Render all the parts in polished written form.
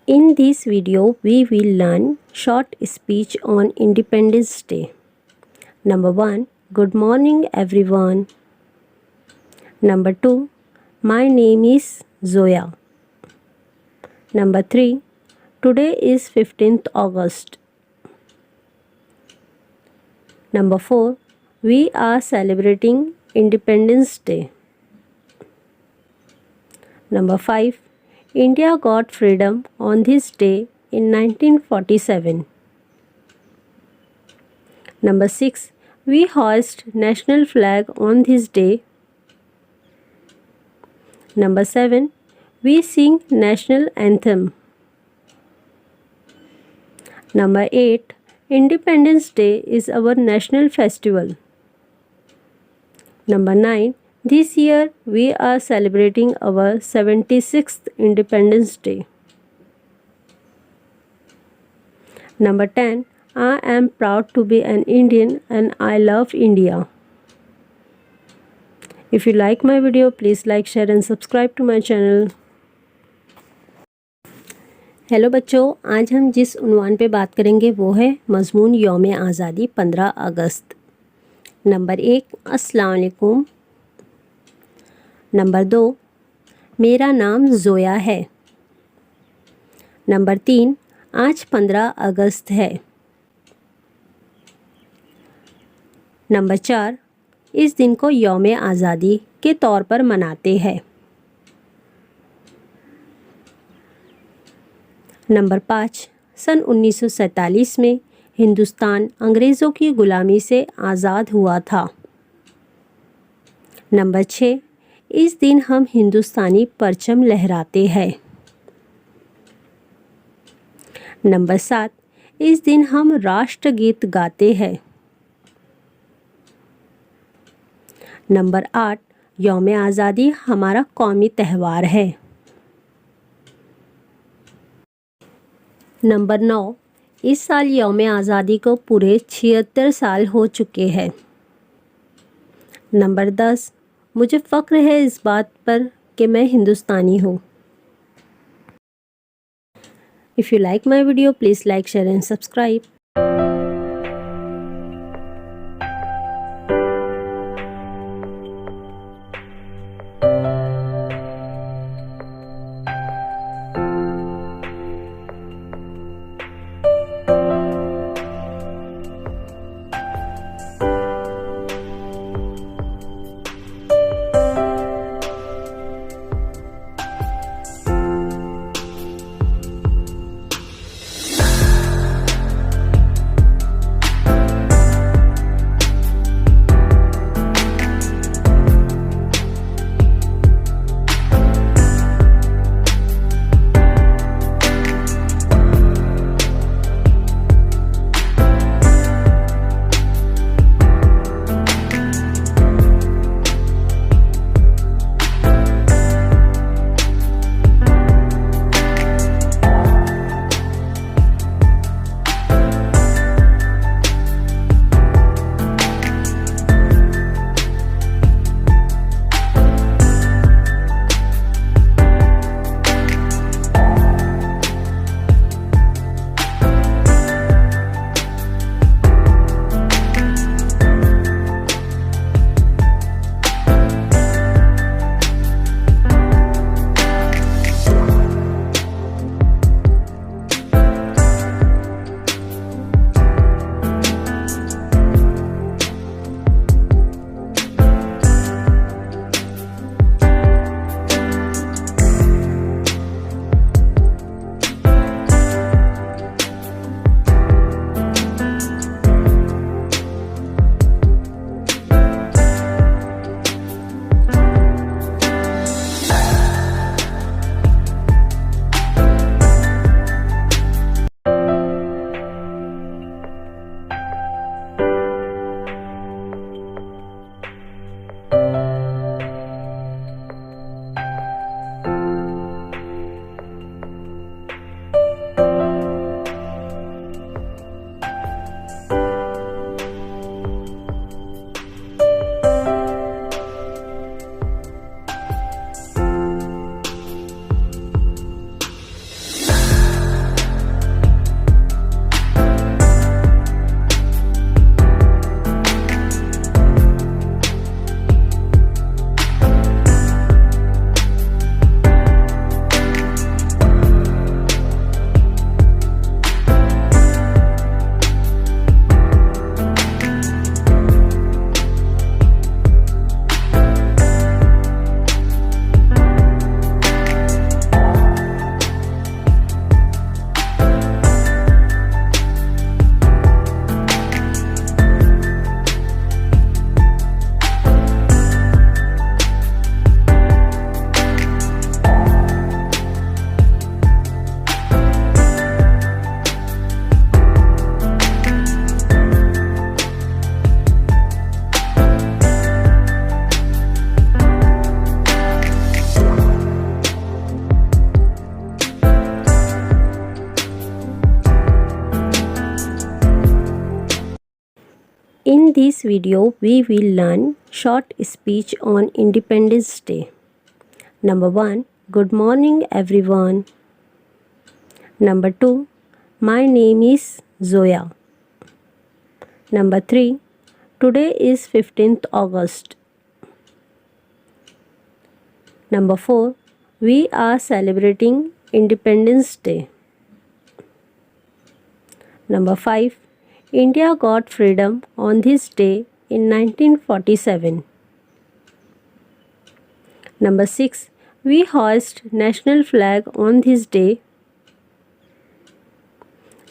In this video, we will learn short speech on Independence Day. Number 1. Good morning everyone. Number 2. My name is Zoya. Number 3. Today is 15th August. Number 4. We are celebrating Independence Day. Number 5. India got freedom on this day in 1947. Number 6. We hoist national flag on this day. Number 7. We sing national anthem. Number 8. Independence Day is our national festival. Number 9. This year we are celebrating our 76th Independence Day. Number 10. I am proud to be an Indian and I love India. If you like my video, please like, share and subscribe to my channel. Hello बच्चों, आज हम जिस उन्वान पे बात करेंगे वो है मज़मून यौम आज़ादी 15 अगस्त। नंबर 1, अस्सलाम वालेकुम। नंबर 2, मेरा नाम ज़ोया है। नंबर 3, आज 15 अगस्त है। नंबर 4, इस दिन को यौम आज़ादी के तौर पर मनाते हैं। नंबर 5, सन 1947 में हिंदुस्तान अंग्रेज़ों की ग़ुलामी से आज़ाद हुआ था। नंबर 6, इस दिन हम हिंदुस्तानी परचम लहराते हैं। नंबर 7, इस दिन हम राष्ट्रगीत गाते हैं। नंबर 8, यौम आज़ादी हमारा कौमी त्यौहार है। नंबर 9, इस साल यौम आज़ादी को पूरे 76 साल हो चुके हैं। नंबर 10, मुझे फ़ख्र है इस बात पर कि मैं हिंदुस्तानी हूँ। If you like my video, please like, share and subscribe. this video, we will learn short speech on Independence Day. Number 1. Good morning, everyone. Number 2. My name is Zoya. Number 3. Today is 15th August. Number 4. We are celebrating Independence Day. Number 5. India got freedom on this day in 1947. Number 6. We hoist national flag on this day.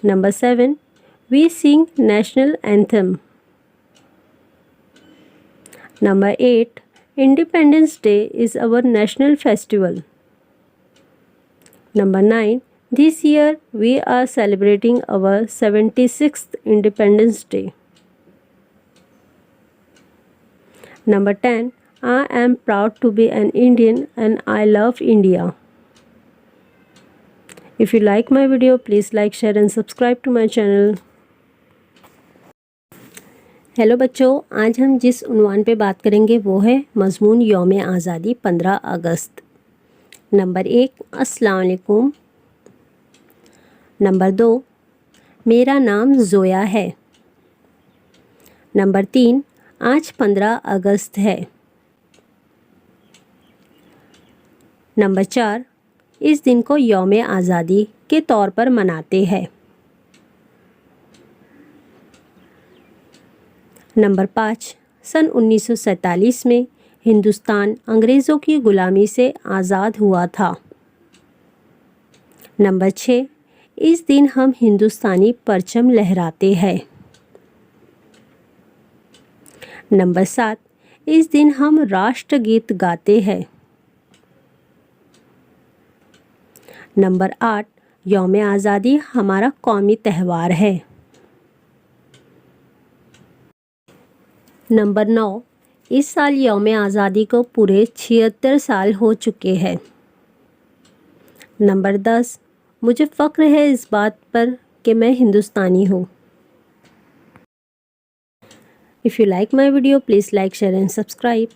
Number 7. We sing national anthem. Number 8. Independence Day is our national festival. Number 9. This year we are celebrating our 76th Independence Day. Number 10. I am proud to be an Indian and I love India. If you like my video, please like, share and subscribe to my channel. Hello बच्चों, आज हम जिस उन्वान पे बात करेंगे वो है मज़मून यौम आज़ादी 15 अगस्त। नंबर 1, अस्सलाम वालेकुम। नंबर 2, मेरा नाम ज़ोया है। नंबर 3, आज 15 अगस्त है। नंबर 4, इस दिन को यौम आज़ादी के तौर पर मनाते हैं। नंबर 5, सन 1947 में हिंदुस्तान अंग्रेज़ों की ग़ुलामी से आज़ाद हुआ था। नंबर 6, इस दिन हम हिंदुस्तानी परचम लहराते हैं। नंबर 7, इस दिन हम राष्ट्रगीत गाते हैं। नंबर 8, यौम आज़ादी हमारा कौमी त्यौहार है। नंबर 9, इस साल यौम आज़ादी को पूरे 76 साल हो चुके हैं। नंबर 10, मुझे फ़ख्र है इस बात पर कि मैं हिंदुस्तानी हूँ। If you like my video, please like, share and subscribe.